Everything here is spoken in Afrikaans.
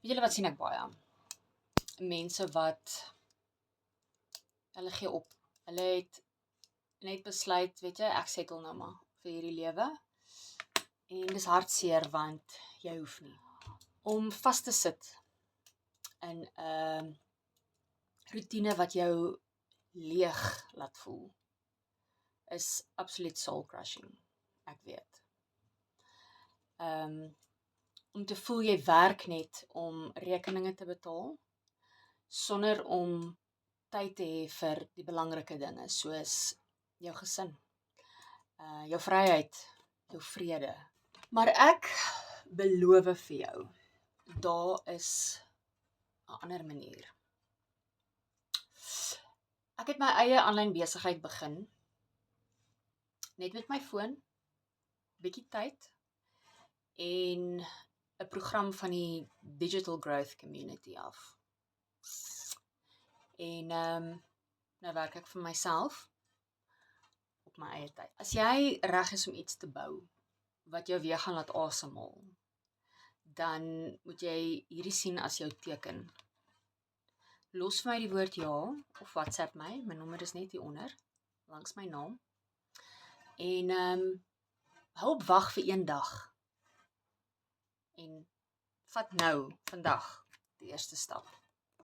Weet julle wat sien ek baie? Mense wat, hulle gee op. Hulle het net besluit, weet jy, ek settle nou maar vir hierdie lewe. En dis hartseer want jy hoef nie. Om vas te sit in 'n roetine wat jou leeg laat voel, is absoluut soul crushing. Ek weet. Om te voel jy werk net om rekeninge te betaal, sonder om tyd te hê vir die belangrike dinge, soos jou gesin, jou vryheid, jou vrede. Maar ek beloof vir jou, daar is 'n ander manier. Ek het my eie aanlyn besigheid begin, net met my foon, bietjie tyd, en 'n program van die Digital Growth Community af. En nou werk ek vir myself op my eie tyd. As jy reg is om iets te bou wat jou weer gaan laat asemhaal, dan moet jy hierdie sien as jou teken. Los vir my die woord ja, of WhatsApp my nommer is net hier onder, langs my naam. En hou op wag vir een dag. En vat nou, vandag, die eerste stap.